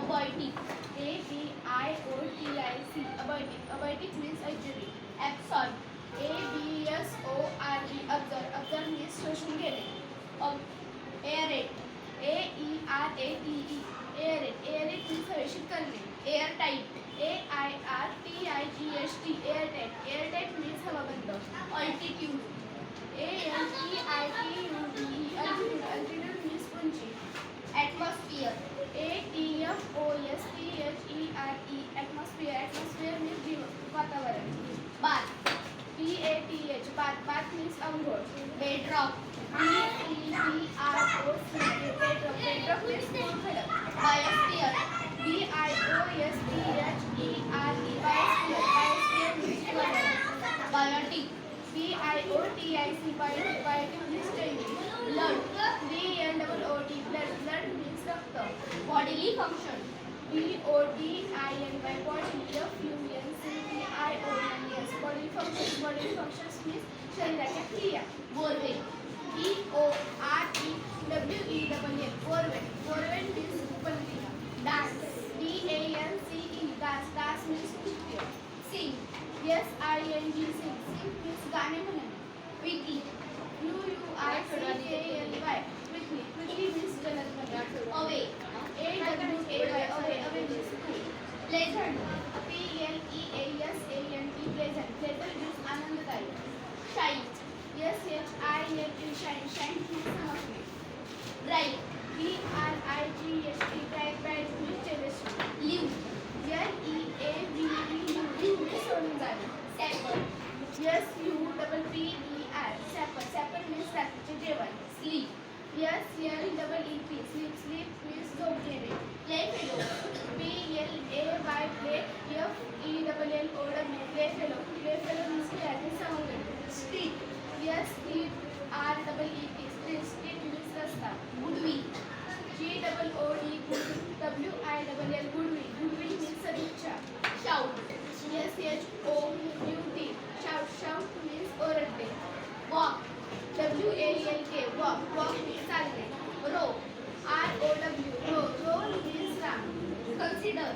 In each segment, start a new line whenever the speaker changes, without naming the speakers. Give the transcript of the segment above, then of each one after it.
Abiotic. Abiotic. Abiotic means injury. Absorb. Absorb. Absorb means शोषून घेणे. Aerate. Aerate. Aerate means हवेशीर करणे. Airtight. Airtight. Airtight means हवाबंद. Altitude. Altitude. Altitude means उंची. Atmosphere. Atmosphere. Atmosphere means वातावरण. Bath. Bath means अंघोळ. Bedrock. Bedrock means खडक. Biosphere. Biosphere. Biosphere means biotic. Biotic means changing. Blood. Blood means रक्त. Bodily function. Bodily. Bodily functions means शरीराच्या क्रिया. Borewell. Borewell. Borewell means उपनदी. Dance. Dance means नृत्य. Sing. Sing means गाणे म्हणणे. Quickly. Quickly means जलद म्हणणे. Away. Away means दूर. Pleasant. Pleasant means आनंददायी. Shine. Shine means चमकणे. Bright. Bright means तेजस्वी. Live. Live सोडून जाणे. Supper. Supper means रात्रीचे जेवण. Sleep. Sleep means झोप घेणे. Playfellow. Playfellow means खेळाचे सवंगडी. Street. Street means रस्ता. Goodwill. Goodwill means सदिच्छा. Shout. Shout means ओरडणे. Walk. Walk means चालणे. Row. Row means रांग. Consider.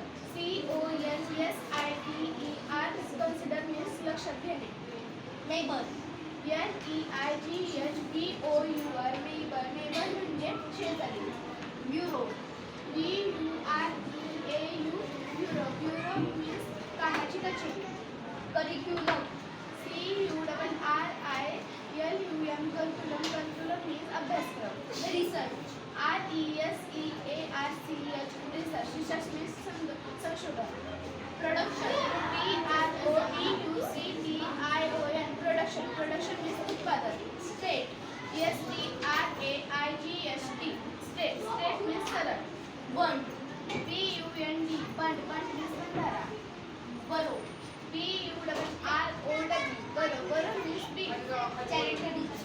Consider means लक्षात घेणे. Neighbor. Neighbor म्हणजे शेजारी. Bureau. Bureau means कामाची कचेरी. Curriculum. Curriculum means अभ्यासक्रम. Research. Research means संशोधन. Production. Production means उत्पादन. State. State means सरळ. Bund. Bund means बंधारा. Burrow. Burrow means big. Characteristics.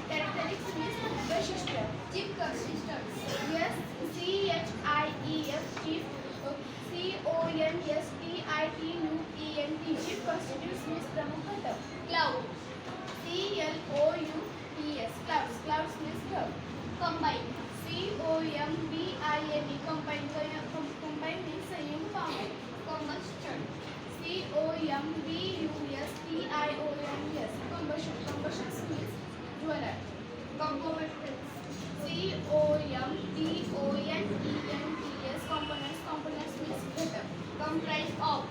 Characteristics means वैशिष्ट्य. Chief consistency. Chief. Chief constitutes means प्रमुख घटक. Cloud. Clouds means ढग. Combine. Combine means संयुग पावणे. Combustion. Combustion means ज्वलन. Components. Components means घटक. Comprise of.